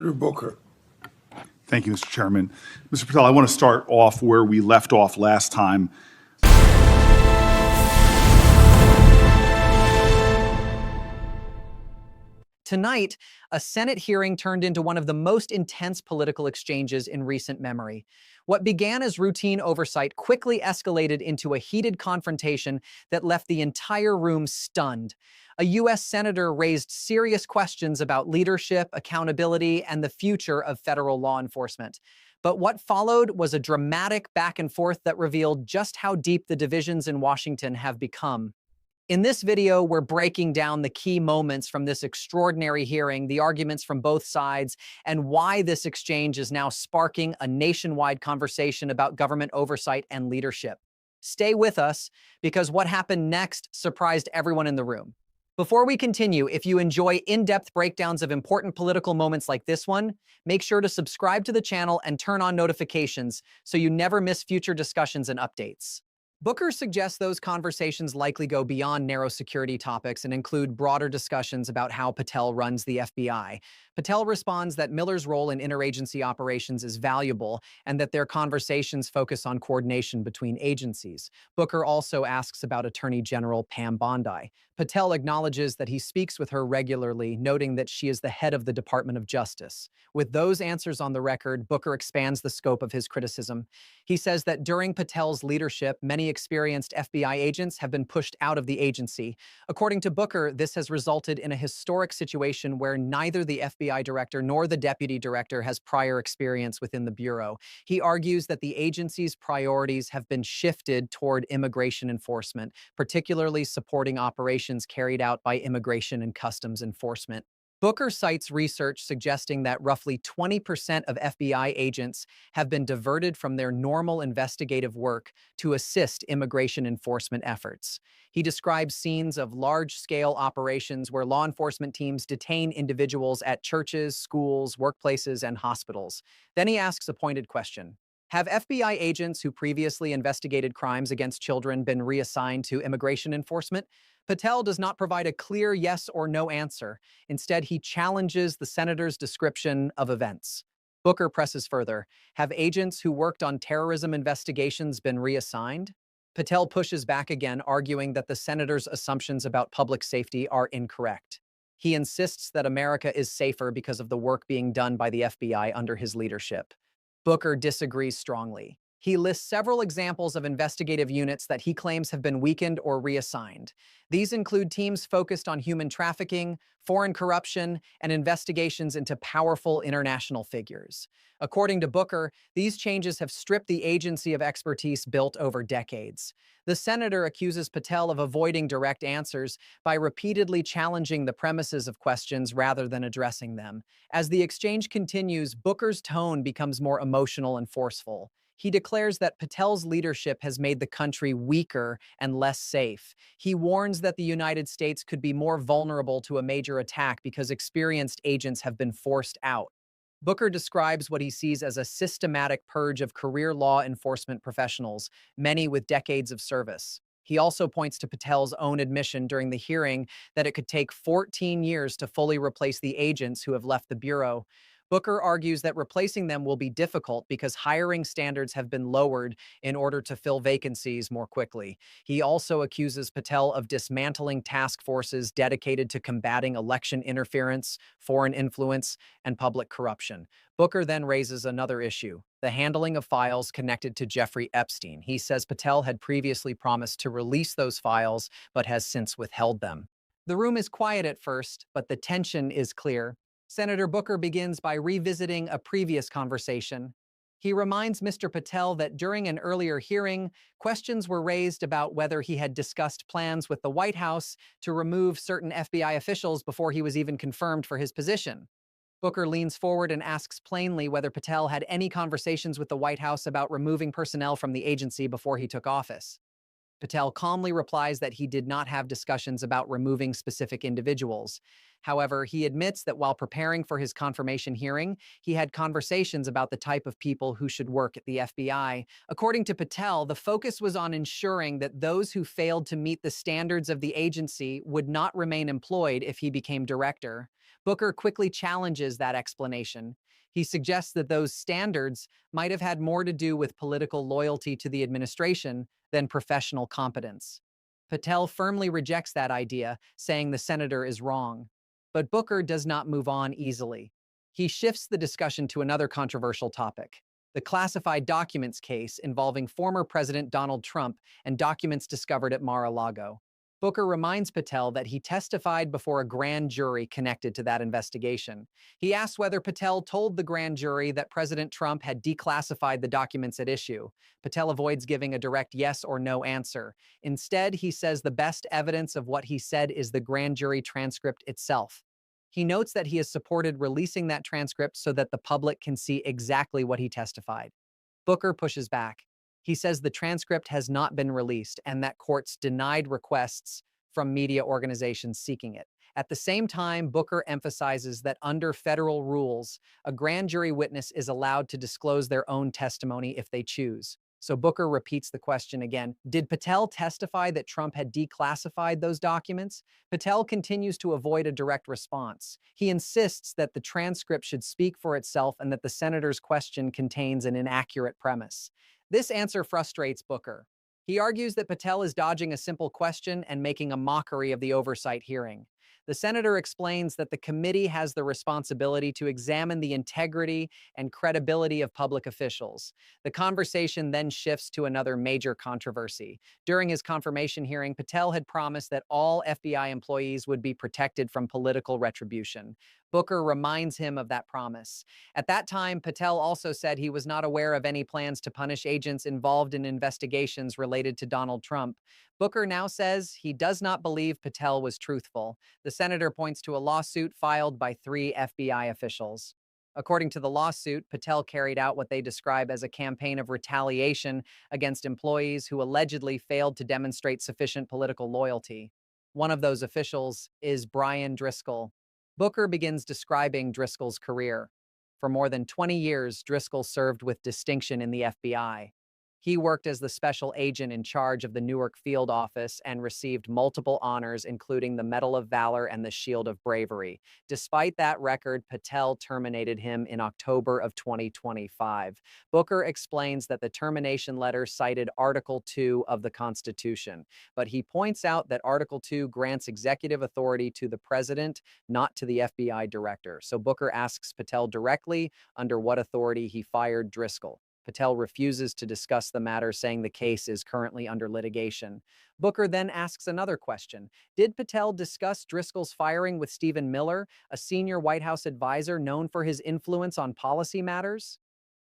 Booker. Thank you, Mr. Chairman. Mr. Patel, I want to start off where we left off last time. Tonight, a Senate hearing turned into one of the most intense political exchanges in recent memory. What began as routine oversight quickly escalated into a heated confrontation that left the entire room stunned. A U.S. senator raised serious questions about leadership, accountability, and the future of federal law enforcement. But what followed was a dramatic back and forth that revealed just how deep the divisions in Washington have become. In this video, we're breaking down the key moments from this extraordinary hearing, the arguments from both sides, and why this exchange is now sparking a nationwide conversation about government oversight and leadership. Stay with us, because what happened next surprised everyone in the room. Before we continue, if you enjoy in-depth breakdowns of important political moments like this one, make sure to subscribe to the channel and turn on notifications so you never miss future discussions and updates. Booker suggests those conversations likely go beyond narrow security topics and include broader discussions about how Patel runs the FBI. Patel responds that Miller's role in interagency operations is valuable and that their conversations focus on coordination between agencies. Booker also asks about Attorney General Pam Bondi. Patel acknowledges that he speaks with her regularly, noting that she is the head of the Department of Justice. With those answers on the record, Booker expands the scope of his criticism. He says that during Patel's leadership, many experienced FBI agents have been pushed out of the agency. According to Booker, this has resulted in a historic situation where neither the FBI director nor the deputy director has prior experience within the Bureau. He argues that the agency's priorities have been shifted toward immigration enforcement, particularly supporting operations carried out by Immigration and Customs Enforcement. Booker cites research suggesting that roughly 20% of FBI agents have been diverted from their normal investigative work to assist immigration enforcement efforts. He describes scenes of large-scale operations where law enforcement teams detain individuals at churches, schools, workplaces, and hospitals. Then he asks a pointed question. Have FBI agents who previously investigated crimes against children been reassigned to immigration enforcement? Patel does not provide a clear yes or no answer. Instead, he challenges the senator's description of events. Booker presses further. Have agents who worked on terrorism investigations been reassigned? Patel pushes back again, arguing that the senator's assumptions about public safety are incorrect. He insists that America is safer because of the work being done by the FBI under his leadership. Booker disagrees strongly. He lists several examples of investigative units that he claims have been weakened or reassigned. These include teams focused on human trafficking, foreign corruption, and investigations into powerful international figures. According to Booker, these changes have stripped the agency of expertise built over decades. The senator accuses Patel of avoiding direct answers by repeatedly challenging the premises of questions rather than addressing them. As the exchange continues, Booker's tone becomes more emotional and forceful. He declares that Patel's leadership has made the country weaker and less safe. He warns that the United States could be more vulnerable to a major attack because experienced agents have been forced out. Booker describes what he sees as a systematic purge of career law enforcement professionals, many with decades of service. He also points to Patel's own admission during the hearing that it could take 14 years to fully replace the agents who have left the Bureau. Booker argues that replacing them will be difficult because hiring standards have been lowered in order to fill vacancies more quickly. He also accuses Patel of dismantling task forces dedicated to combating election interference, foreign influence, and public corruption. Booker then raises another issue, the handling of files connected to Jeffrey Epstein. He says Patel had previously promised to release those files, but has since withheld them. The room is quiet at first, but the tension is clear. Senator Booker begins by revisiting a previous conversation. He reminds Mr. Patel that during an earlier hearing, questions were raised about whether he had discussed plans with the White House to remove certain FBI officials before he was even confirmed for his position. Booker leans forward and asks plainly whether Patel had any conversations with the White House about removing personnel from the agency before he took office. Patel calmly replies that he did not have discussions about removing specific individuals. However, he admits that while preparing for his confirmation hearing, he had conversations about the type of people who should work at the FBI. According to Patel, the focus was on ensuring that those who failed to meet the standards of the agency would not remain employed if he became director. Booker quickly challenges that explanation. He suggests that those standards might have had more to do with political loyalty to the administration than professional competence. Patel firmly rejects that idea, saying the senator is wrong. But Booker does not move on easily. He shifts the discussion to another controversial topic: the classified documents case involving former President Donald Trump and documents discovered at Mar-a-Lago. Booker reminds Patel that he testified before a grand jury connected to that investigation. He asks whether Patel told the grand jury that President Trump had declassified the documents at issue. Patel avoids giving a direct yes or no answer. Instead, he says the best evidence of what he said is the grand jury transcript itself. He notes that he has supported releasing that transcript so that the public can see exactly what he testified. Booker pushes back. He says the transcript has not been released and that courts denied requests from media organizations seeking it. At the same time, Booker emphasizes that under federal rules, a grand jury witness is allowed to disclose their own testimony if they choose. So Booker repeats the question again. Did Patel testify that Trump had declassified those documents? Patel continues to avoid a direct response. He insists that the transcript should speak for itself and that the senator's question contains an inaccurate premise. This answer frustrates Booker. He argues that Patel is dodging a simple question and making a mockery of the oversight hearing. The senator explains that the committee has the responsibility to examine the integrity and credibility of public officials. The conversation then shifts to another major controversy. During his confirmation hearing, Patel had promised that all FBI employees would be protected from political retribution. Booker reminds him of that promise. At that time, Patel also said he was not aware of any plans to punish agents involved in investigations related to Donald Trump. Booker now says he does not believe Patel was truthful. The senator points to a lawsuit filed by 3 FBI officials. According to the lawsuit, Patel carried out what they describe as a campaign of retaliation against employees who allegedly failed to demonstrate sufficient political loyalty. One of those officials is Brian Driscoll. Booker begins describing Driscoll's career. For more than 20 years, Driscoll served with distinction in the FBI. He worked as the special agent in charge of the Newark field office and received multiple honors, including the Medal of Valor and the Shield of Bravery. Despite that record, Patel terminated him in October of 2025. Booker explains that the termination letter cited Article 2 of the Constitution, but he points out that Article 2 grants executive authority to the president, not to the FBI director. So Booker asks Patel directly under what authority he fired Driscoll. Patel refuses to discuss the matter, saying the case is currently under litigation. Booker then asks another question. Did Patel discuss Driscoll's firing with Stephen Miller, a senior White House advisor known for his influence on policy matters?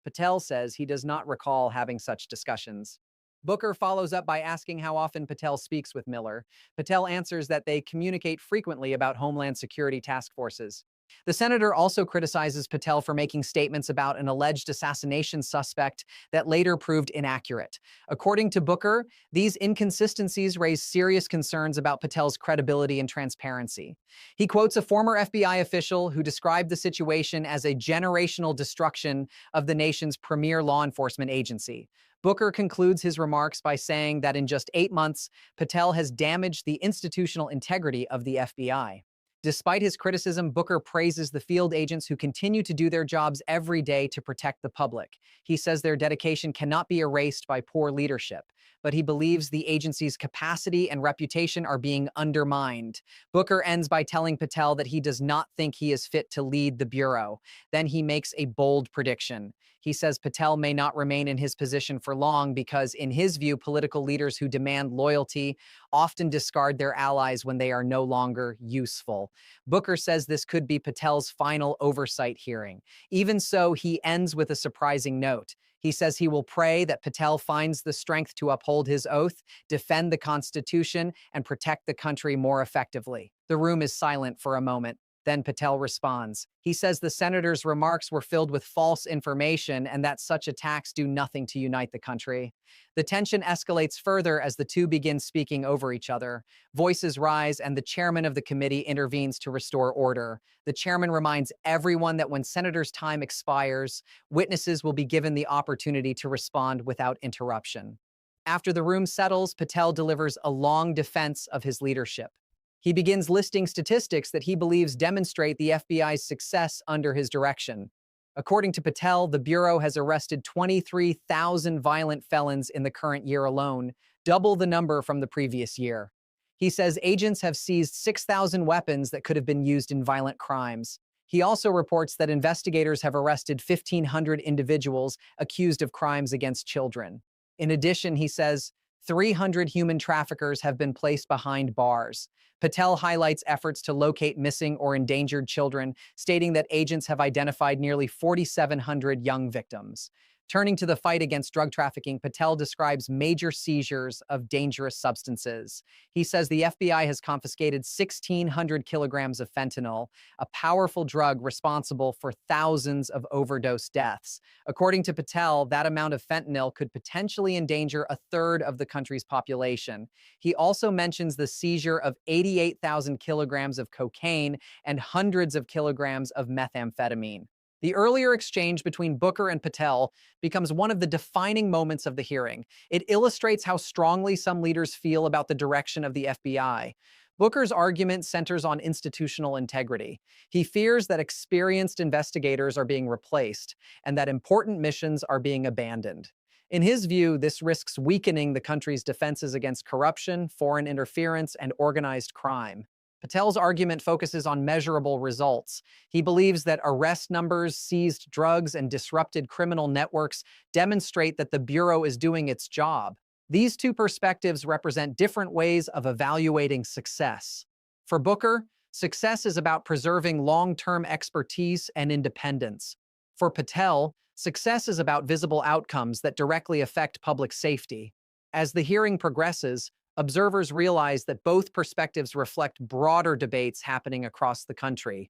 Patel says he does not recall having such discussions. Booker follows up by asking how often Patel speaks with Miller. Patel answers that they communicate frequently about Homeland Security task forces. The senator also criticizes Patel for making statements about an alleged assassination suspect that later proved inaccurate. According to Booker, these inconsistencies raise serious concerns about Patel's credibility and transparency. He quotes a former FBI official who described the situation as a generational destruction of the nation's premier law enforcement agency. Booker concludes his remarks by saying that in just 8 months, Patel has damaged the institutional integrity of the FBI. Despite his criticism, Booker praises the field agents who continue to do their jobs every day to protect the public. He says their dedication cannot be erased by poor leadership, but he believes the agency's capacity and reputation are being undermined. Booker ends by telling Patel that he does not think he is fit to lead the Bureau. Then he makes a bold prediction. He says Patel may not remain in his position for long because, in his view, political leaders who demand loyalty often discard their allies when they are no longer useful. Booker says this could be Patel's final oversight hearing. Even so, he ends with a surprising note. He says he will pray that Patel finds the strength to uphold his oath, defend the Constitution, and protect the country more effectively. The room is silent for a moment. Then Patel responds. He says the senator's remarks were filled with false information and that such attacks do nothing to unite the country. The tension escalates further as the two begin speaking over each other. Voices rise and the chairman of the committee intervenes to restore order. The chairman reminds everyone that when senators' time expires, witnesses will be given the opportunity to respond without interruption. After the room settles, Patel delivers a long defense of his leadership. He begins listing statistics that he believes demonstrate the FBI's success under his direction. According to Patel, the Bureau has arrested 23,000 violent felons in the current year alone, double the number from the previous year. He says agents have seized 6,000 weapons that could have been used in violent crimes. He also reports that investigators have arrested 1,500 individuals accused of crimes against children. In addition, he says 300 human traffickers have been placed behind bars. Patel highlights efforts to locate missing or endangered children, stating that agents have identified nearly 4,700 young victims. Turning to the fight against drug trafficking, Patel describes major seizures of dangerous substances. He says the FBI has confiscated 1,600 kilograms of fentanyl, a powerful drug responsible for thousands of overdose deaths. According to Patel, that amount of fentanyl could potentially endanger a third of the country's population. He also mentions the seizure of 88,000 kilograms of cocaine and hundreds of kilograms of methamphetamine. The earlier exchange between Booker and Patel becomes one of the defining moments of the hearing. It illustrates how strongly some leaders feel about the direction of the FBI. Booker's argument centers on institutional integrity. He fears that experienced investigators are being replaced and that important missions are being abandoned. In his view, this risks weakening the country's defenses against corruption, foreign interference, and organized crime. Patel's argument focuses on measurable results. He believes that arrest numbers, seized drugs, and disrupted criminal networks demonstrate that the Bureau is doing its job. These two perspectives represent different ways of evaluating success. For Booker, success is about preserving long-term expertise and independence. For Patel, success is about visible outcomes that directly affect public safety. As the hearing progresses, observers realize that both perspectives reflect broader debates happening across the country.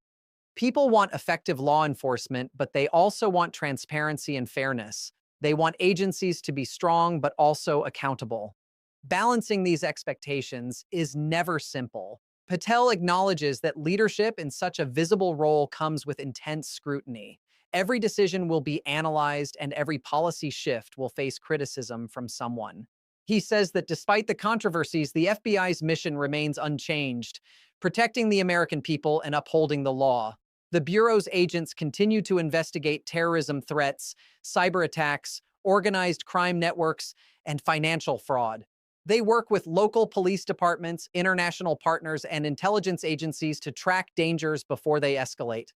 People want effective law enforcement, but they also want transparency and fairness. They want agencies to be strong, but also accountable. Balancing these expectations is never simple. Patel acknowledges that leadership in such a visible role comes with intense scrutiny. Every decision will be analyzed, and every policy shift will face criticism from someone. He says that despite the controversies, the FBI's mission remains unchanged, protecting the American people and upholding the law. The Bureau's agents continue to investigate terrorism threats, cyber attacks, organized crime networks, and financial fraud. They work with local police departments, international partners, and intelligence agencies to track dangers before they escalate.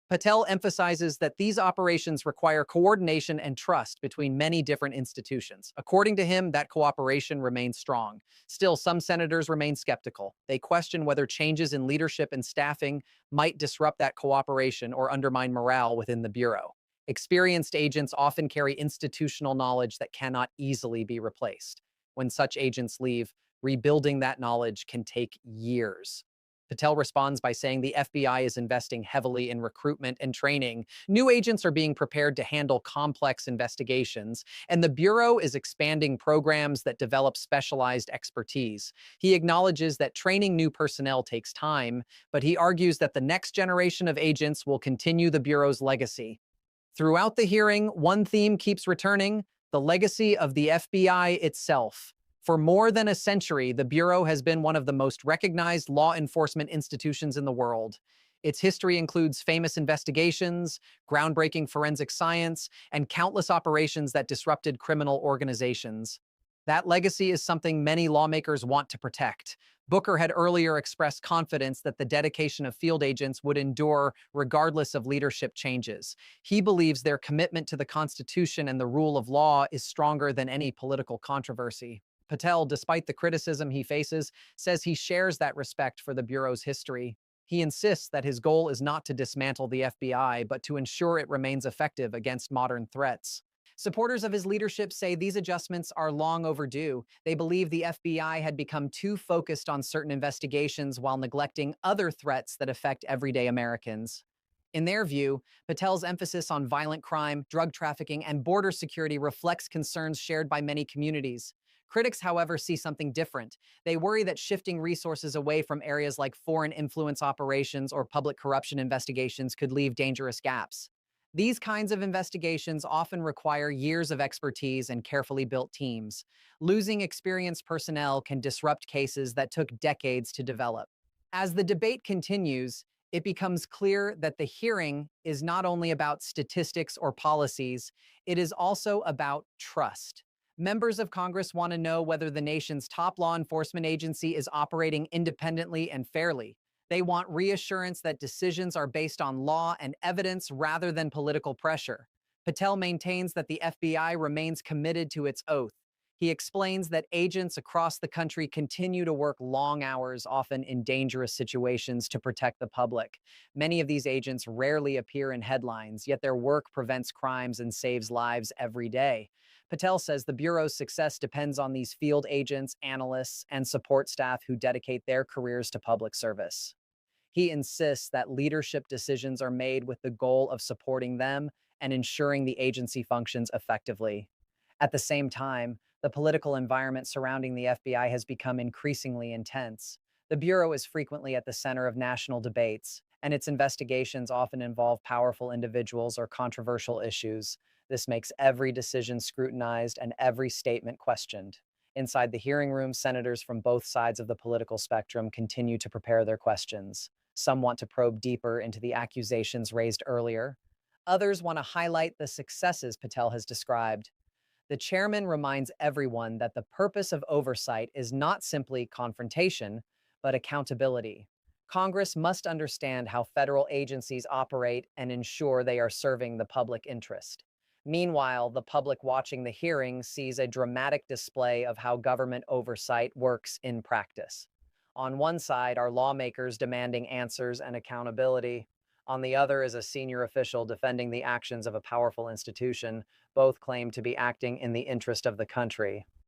Patel emphasizes that these operations require coordination and trust between many different institutions. According to him, that cooperation remains strong. Still, some senators remain skeptical. They question whether changes in leadership and staffing might disrupt that cooperation or undermine morale within the Bureau. Experienced agents often carry institutional knowledge that cannot easily be replaced. When such agents leave, rebuilding that knowledge can take years. Patel responds by saying the FBI is investing heavily in recruitment and training. New agents are being prepared to handle complex investigations, and the Bureau is expanding programs that develop specialized expertise. He acknowledges that training new personnel takes time, but he argues that the next generation of agents will continue the Bureau's legacy. Throughout the hearing, one theme keeps returning: the legacy of the FBI itself. For more than a century, the Bureau has been one of the most recognized law enforcement institutions in the world. Its history includes famous investigations, groundbreaking forensic science, and countless operations that disrupted criminal organizations. That legacy is something many lawmakers want to protect. Booker had earlier expressed confidence that the dedication of field agents would endure regardless of leadership changes. He believes their commitment to the Constitution and the rule of law is stronger than any political controversy. Patel, despite the criticism he faces, says he shares that respect for the Bureau's history. He insists that his goal is not to dismantle the FBI, but to ensure it remains effective against modern threats. Supporters of his leadership say these adjustments are long overdue. They believe the FBI had become too focused on certain investigations while neglecting other threats that affect everyday Americans. In their view, Patel's emphasis on violent crime, drug trafficking, and border security reflects concerns shared by many communities. Critics, however, see something different. They worry that shifting resources away from areas like foreign influence operations or public corruption investigations could leave dangerous gaps. These kinds of investigations often require years of expertise and carefully built teams. Losing experienced personnel can disrupt cases that took decades to develop. As the debate continues, it becomes clear that the hearing is not only about statistics or policies, it is also about trust. Members of Congress want to know whether the nation's top law enforcement agency is operating independently and fairly. They want reassurance that decisions are based on law and evidence rather than political pressure. Patel maintains that the FBI remains committed to its oath. He explains that agents across the country continue to work long hours, often in dangerous situations, to protect the public. Many of these agents rarely appear in headlines, yet their work prevents crimes and saves lives every day. Patel says the Bureau's success depends on these field agents, analysts, and support staff who dedicate their careers to public service. He insists that leadership decisions are made with the goal of supporting them and ensuring the agency functions effectively. At the same time, the political environment surrounding the FBI has become increasingly intense. The Bureau is frequently at the center of national debates, and its investigations often involve powerful individuals or controversial issues. This makes every decision scrutinized and every statement questioned. Inside the hearing room, senators from both sides of the political spectrum continue to prepare their questions. Some want to probe deeper into the accusations raised earlier. Others want to highlight the successes Patel has described. The chairman reminds everyone that the purpose of oversight is not simply confrontation, but accountability. Congress must understand how federal agencies operate and ensure they are serving the public interest. Meanwhile, the public watching the hearing sees a dramatic display of how government oversight works in practice. On one side are lawmakers demanding answers and accountability. On the other is a senior official defending the actions of a powerful institution. Both claim to be acting in the interest of the country.